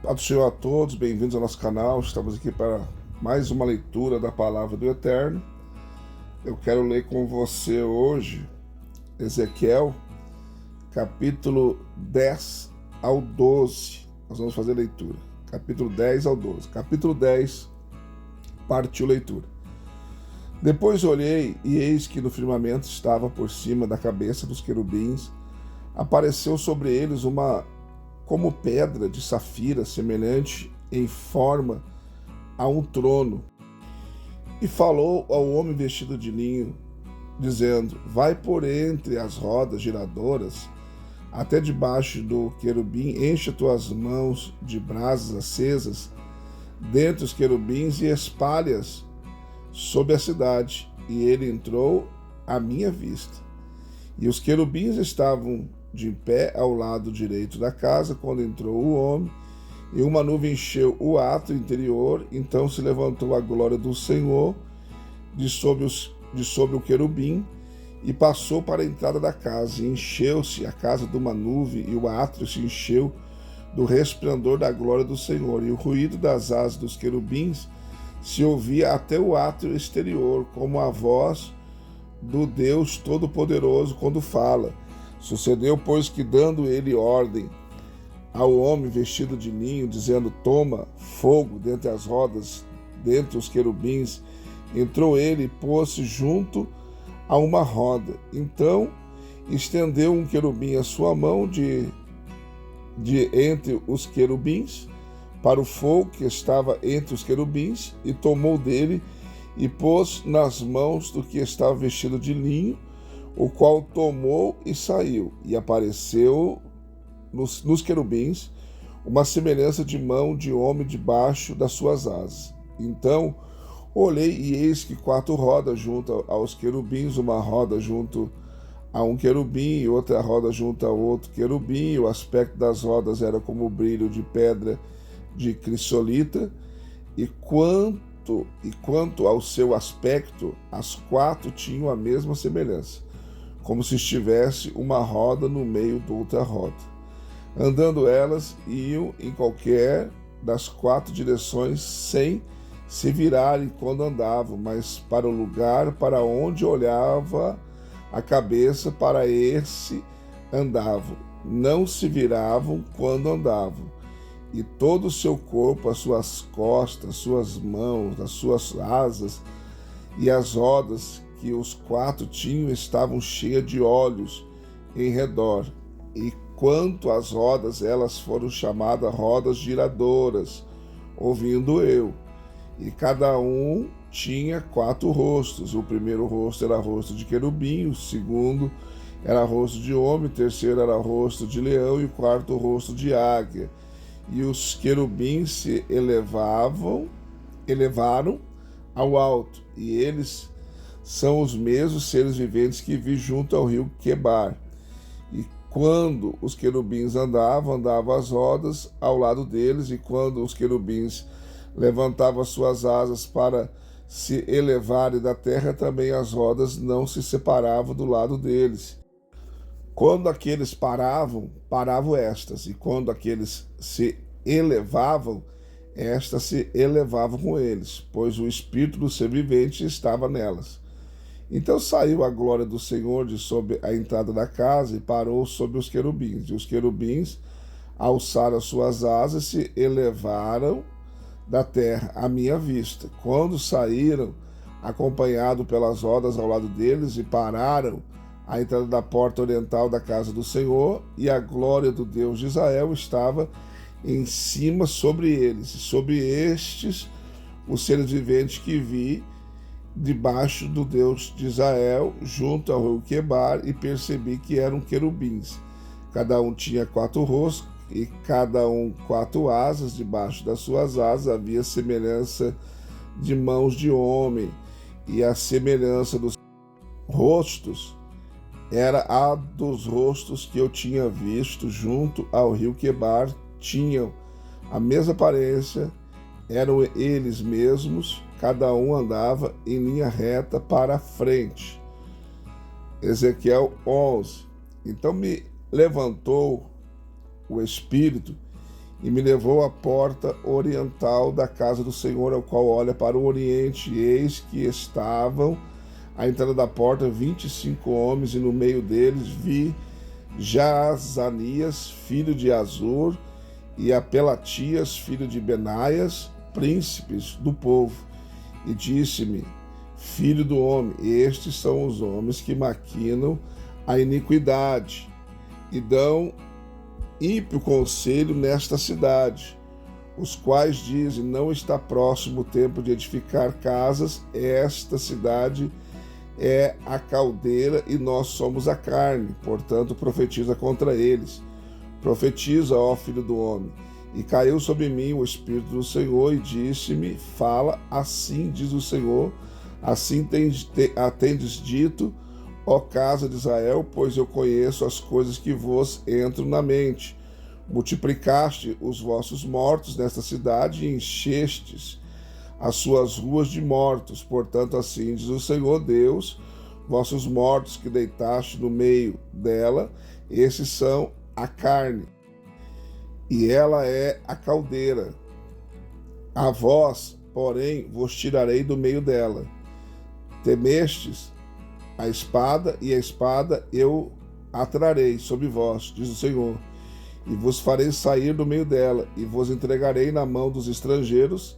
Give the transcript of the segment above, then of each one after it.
Paz do Senhor a todos, bem-vindos ao nosso canal. Estamos aqui para mais uma leitura da Palavra do Eterno. Eu quero ler com você hoje Ezequiel, capítulo 10 ao 12. Nós vamos fazer leitura, capítulo 10 ao 12. Capítulo 10, partiu leitura. Depois olhei, e eis que no firmamento estava por cima da cabeça dos querubins, apareceu sobre eles uma como pedra de safira, semelhante em forma a um trono. E falou ao homem vestido de linho, dizendo: vai por entre as rodas giradoras, até debaixo do querubim, enche tuas mãos de brasas acesas dentre os querubins e espalhas sobre a cidade. E ele entrou à minha vista. E os querubins estavam de pé ao lado direito da casa, quando entrou o homem, e uma nuvem encheu o átrio interior. Então se levantou a glória do Senhor de sobre o querubim, e passou para a entrada da casa, e encheu-se a casa de uma nuvem, e o átrio se encheu do resplendor da glória do Senhor, e o ruído das asas dos querubins se ouvia até o átrio exterior, como a voz do Deus Todo-Poderoso quando fala. Sucedeu, pois, que dando ele ordem ao homem vestido de linho, dizendo: toma fogo dentre as rodas, dentre os querubins, entrou ele e pôs-se junto a uma roda. Então estendeu um querubim a sua mão de entre os querubins para o fogo que estava entre os querubins, e tomou dele e pôs nas mãos do que estava vestido de linho, o qual tomou e saiu, e apareceu nos querubins uma semelhança de mão de homem debaixo das suas asas. Então olhei, e eis que 4 rodas junto aos querubins, uma roda junto a um querubim, e outra roda junto a outro querubim, e o aspecto das rodas era como o brilho de pedra de crisolita, e quanto ao seu aspecto, as 4 tinham a mesma semelhança, como se estivesse uma roda no meio de outra roda. Andando elas, iam em qualquer das 4 direções, sem se virarem quando andavam, mas para o lugar para onde olhava a cabeça, para esse andavam. Não se viravam quando andavam. E todo o seu corpo, as suas costas, suas mãos, as suas asas e as rodas que os 4 tinham estavam cheias de olhos em redor. E quanto às rodas, elas foram chamadas rodas giradoras, ouvindo eu. E cada um tinha 4 rostos. O primeiro rosto era rosto de querubim, o segundo era rosto de homem, o terceiro era rosto de leão, e o quarto rosto de águia. E os querubins se elevaram ao alto, e eles são os mesmos seres viventes que vi junto ao rio Quebar. E quando os querubins andavam as rodas ao lado deles, e quando os querubins levantavam as suas asas para se elevarem da terra, também as rodas não se separavam do lado deles. Quando aqueles paravam estas, e quando aqueles se elevavam, estas se elevavam com eles, pois o Espírito do ser vivente estava nelas. Então saiu a glória do Senhor de sob a entrada da casa, e parou sobre os querubins. E os querubins alçaram as suas asas e se elevaram da terra à minha vista. Quando saíram, acompanhado pelas rodas ao lado deles, e pararam à entrada da porta oriental da casa do Senhor, e a glória do Deus de Israel estava em cima sobre eles. E sobre estes, os seres viventes que vi debaixo do Deus de Israel, junto ao rio Quebar, e percebi que eram querubins. Cada um tinha 4 rostos, e cada um 4 asas. Debaixo das suas asas havia semelhança de mãos de homem, e a semelhança dos rostos era a dos rostos que eu tinha visto junto ao rio Quebar. Tinham a mesma aparência, eram eles mesmos, cada um andava em linha reta para a frente. Ezequiel 11. Então me levantou o Espírito, e me levou à porta oriental da casa do Senhor, ao qual olha para o oriente, e eis que estavam à entrada da porta 25 homens, e no meio deles vi Jaazanias, filho de Azur, e a Pelatias, filho de Benaias, príncipes do povo. E disse-me: filho do homem, estes são os homens que maquinam a iniquidade e dão ímpio conselho nesta cidade, os quais dizem: não está próximo o tempo de edificar casas, esta cidade é a caldeira e nós somos a carne. Portanto, profetiza contra eles. Profetiza, ó filho do homem. E caiu sobre mim o Espírito do Senhor e disse-me: fala, assim diz o Senhor, assim tendes dito, ó casa de Israel, pois eu conheço as coisas que vos entram na mente. Multiplicaste os vossos mortos nesta cidade e enchestes as suas ruas de mortos. Portanto, assim diz o Senhor Deus: vossos mortos que deitaste no meio dela, esses são a carne, e ela é a caldeira. A vós, porém, vos tirarei do meio dela. Temestes a espada, e a espada eu a trarei sobre vós, diz o Senhor, e vos farei sair do meio dela, e vos entregarei na mão dos estrangeiros,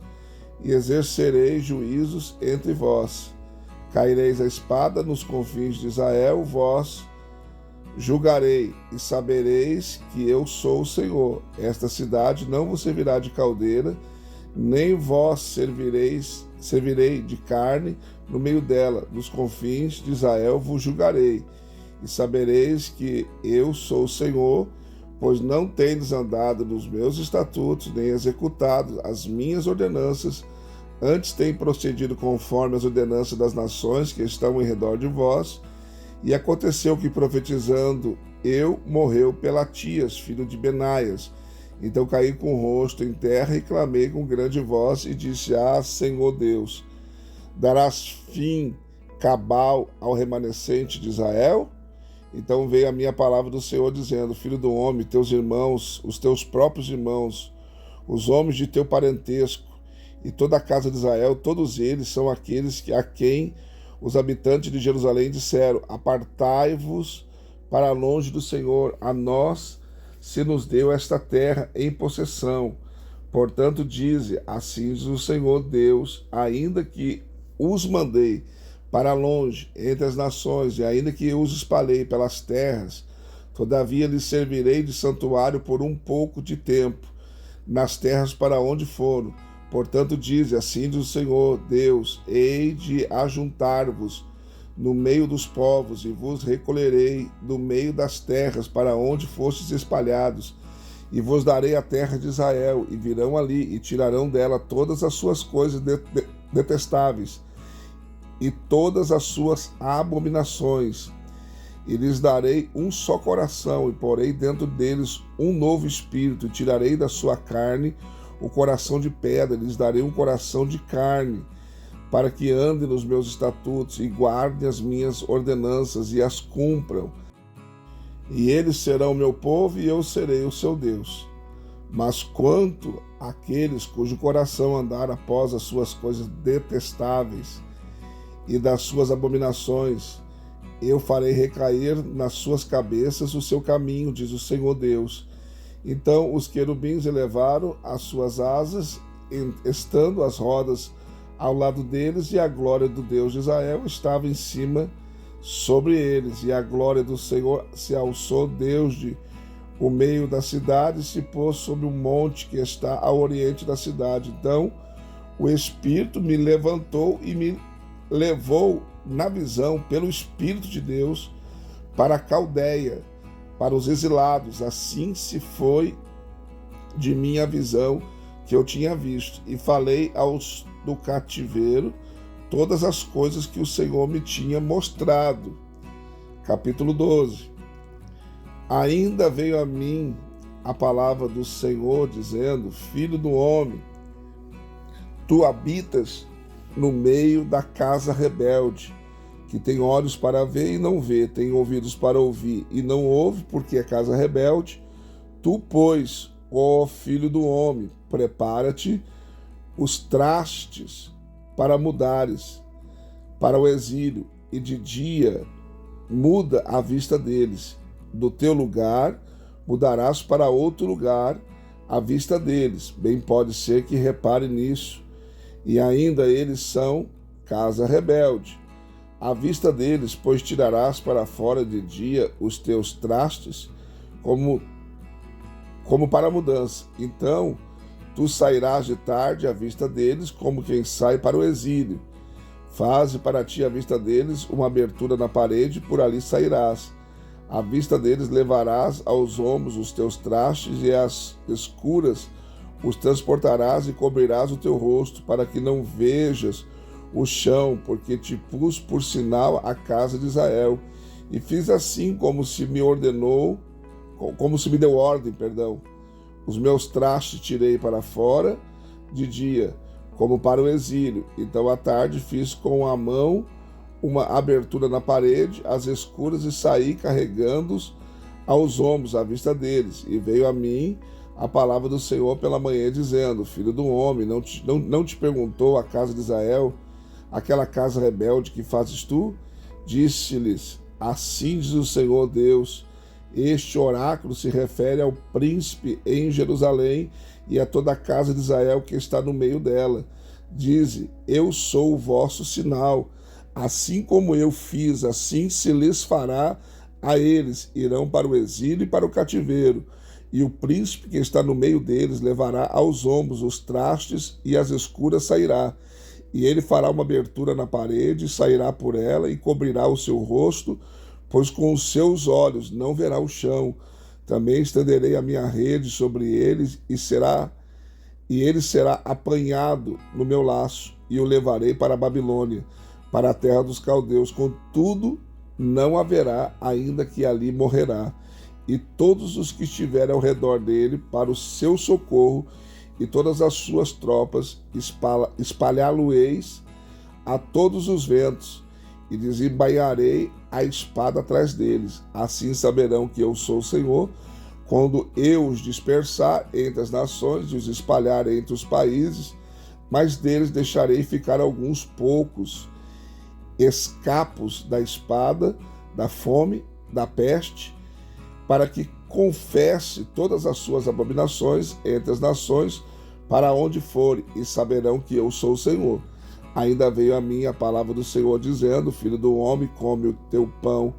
e exercerei juízos entre vós. Caireis a espada nos confins de Israel, vós julgarei, e sabereis que eu sou o Senhor. Esta cidade não vos servirá de caldeira, nem vós servirei de carne no meio dela. Nos confins de Israel vos julgarei, e sabereis que eu sou o Senhor, pois não tendes andado nos meus estatutos, nem executado as minhas ordenanças, antes tem procedido conforme as ordenanças das nações que estão em redor de vós. E aconteceu que, profetizando eu, morreu Pelatias, filho de Benaias. Então caí com o rosto em terra e clamei com grande voz e disse: ah, Senhor Deus, darás fim cabal ao remanescente de Israel? Então veio a minha palavra do Senhor dizendo: filho do homem, teus irmãos, os teus próprios irmãos, os homens de teu parentesco e toda a casa de Israel, todos eles são aqueles a quem os habitantes de Jerusalém disseram: apartai-vos para longe do Senhor, a nós se nos deu esta terra em possessão. Portanto, dize: assim diz o Senhor Deus, ainda que os mandei para longe entre as nações, e ainda que eu os espalhei pelas terras, todavia lhes servirei de santuário por um pouco de tempo, nas terras para onde foram. Portanto, diz: assim diz o Senhor Deus, hei de ajuntar-vos no meio dos povos, e vos recolherei do meio das terras para onde fostes espalhados, e vos darei a terra de Israel, e virão ali, e tirarão dela todas as suas coisas detestáveis, e todas as suas abominações, e lhes darei um só coração, e porei dentro deles um novo espírito, e tirarei da sua carne o coração de pedra, lhes darei um coração de carne, para que andem nos meus estatutos e guardem as minhas ordenanças e as cumpram. E eles serão meu povo e eu serei o seu Deus. Mas quanto àqueles cujo coração andar após as suas coisas detestáveis e das suas abominações, eu farei recair nas suas cabeças o seu caminho, diz o Senhor Deus. Então os querubins elevaram as suas asas, estando as rodas ao lado deles, e a glória do Deus de Israel estava em cima sobre eles, e a glória do Senhor se alçou desde o meio da cidade e se pôs sobre um monte que está ao oriente da cidade. Então o Espírito me levantou e me levou na visão pelo Espírito de Deus para a Caldeia, para os exilados. Assim se foi de mim a visão que eu tinha visto, e falei aos do cativeiro todas as coisas que o Senhor me tinha mostrado. Capítulo 12. Ainda veio a mim a palavra do Senhor, dizendo: filho do homem, tu habitas no meio da casa rebelde, que tem olhos para ver e não vê, tem ouvidos para ouvir e não ouve, porque é casa rebelde. Tu, pois, ó filho do homem, prepara-te os trastes para mudares para o exílio, e de dia muda a vista deles. Do teu lugar mudarás para outro lugar a vista deles. Bem pode ser que repare nisso. E ainda eles são casa rebelde. À vista deles, pois tirarás para fora de dia os teus trastes, como para mudança. Então tu sairás de tarde à vista deles, como quem sai para o exílio. Faze para ti à vista deles uma abertura na parede, por ali sairás. À vista deles levarás aos ombros os teus trastes, e às escuras os transportarás e cobrirás o teu rosto, para que não vejas o chão, porque te pus por sinal a casa de Israel. E fiz assim como se me deu ordem. Os meus trastes tirei para fora de dia, como para o exílio. Então à tarde fiz com a mão uma abertura na parede, às escuras, e saí carregando-os aos ombros à vista deles. E veio a mim a palavra do Senhor pela manhã, dizendo: Filho do homem, não te perguntou a casa de Israel, aquela casa rebelde que fazes tu? Disse-lhes: Assim diz o Senhor Deus: Este oráculo se refere ao príncipe em Jerusalém e a toda a casa de Israel que está no meio dela. Dize: Eu sou o vosso sinal. Assim como eu fiz, assim se lhes fará a eles. Irão para o exílio e para o cativeiro. E o príncipe que está no meio deles levará aos ombros os trastes, e às escuras sairá. E ele fará uma abertura na parede, sairá por ela e cobrirá o seu rosto, pois com os seus olhos não verá o chão. Também estenderei a minha rede sobre eles, e ele será apanhado no meu laço, e o levarei para a Babilônia, para a terra dos caldeus. Contudo, não haverá ainda que ali morrerá. E todos os que estiverem ao redor dele para o seu socorro, e todas as suas tropas, espalhá-lo-eis a todos os ventos, e desembainharei a espada atrás deles. Assim saberão que eu sou o Senhor, quando eu os dispersar entre as nações e os espalhar entre os países, mas deles deixarei ficar alguns poucos, escapos da espada, da fome, da peste, para que confesse todas as suas abominações entre as nações, para onde forem, e saberão que eu sou o Senhor. Ainda veio a mim a palavra do Senhor, dizendo: Filho do homem, come o teu pão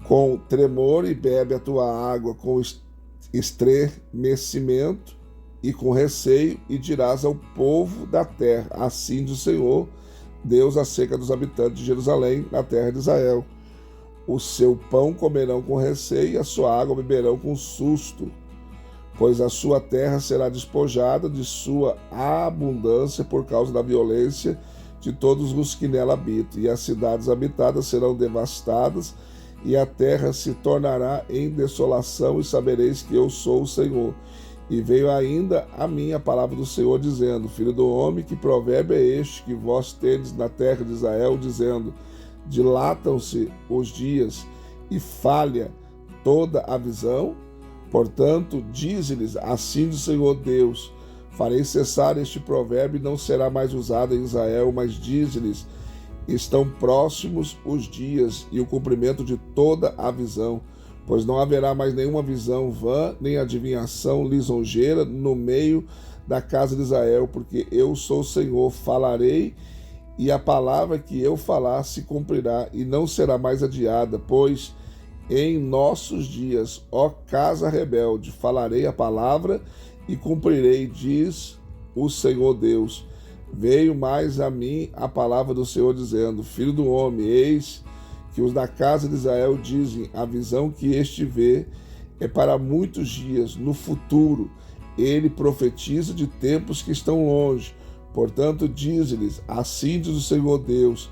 com tremor, e bebe a tua água com estremecimento e com receio, e dirás ao povo da terra: Assim diz o Senhor Deus acerca dos habitantes de Jerusalém, na terra de Israel: O seu pão comerão com receio, e a sua água beberão com susto, pois a sua terra será despojada de sua abundância por causa da violência de todos os que nela habitam, e as cidades habitadas serão devastadas, e a terra se tornará em desolação, e sabereis que eu sou o Senhor. E veio ainda a mim a palavra do Senhor, dizendo: Filho do homem, que provérbio é este que vós tendes na terra de Israel, dizendo: Dilatam-se os dias e falha toda a visão? Portanto, dize-lhes: Assim diz o Senhor Deus: Farei cessar este provérbio, e não será mais usado em Israel, mas dize-lhes: Estão próximos os dias e o cumprimento de toda a visão, pois não haverá mais nenhuma visão vã, nem adivinhação lisonjeira no meio da casa de Israel, porque eu sou o Senhor. Falarei, e a palavra que eu falar se cumprirá, e não será mais adiada, pois em nossos dias, ó casa rebelde, falarei a palavra e cumprirei, diz o Senhor Deus. Veio mais a mim a palavra do Senhor, dizendo: Filho do homem, eis que os da casa de Israel dizem: A visão que este vê é para muitos dias no futuro. Ele profetiza de tempos que estão longe. Portanto, diz-lhes: Assim diz o Senhor Deus: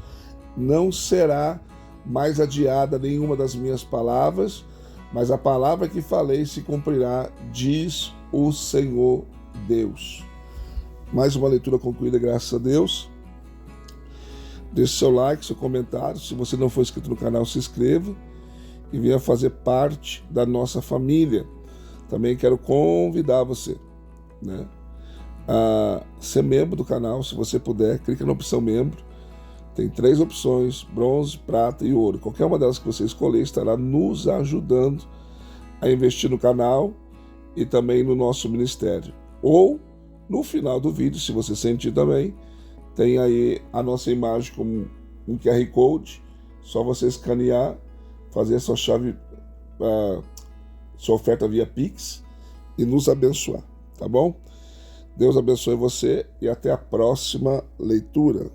Não será mais adiada nenhuma das minhas palavras, mas a palavra que falei se cumprirá, diz o Senhor Deus. Mais uma leitura concluída, graças a Deus. Deixe seu like, seu comentário. Se você não for inscrito no canal, se inscreva e venha fazer parte da nossa família. também quero convidar você, né, a ser membro do canal. Se você puder, clica na opção membro. Tem 3 opções: bronze, prata e ouro. Qualquer uma delas que você escolher estará nos ajudando a investir no canal e também no nosso ministério. Ou, no final do vídeo, se você sentir também, tem aí a nossa imagem com um QR Code. Só você escanear, fazer a sua chave, sua oferta via Pix e nos abençoar, tá bom? Deus abençoe você e até a próxima leitura.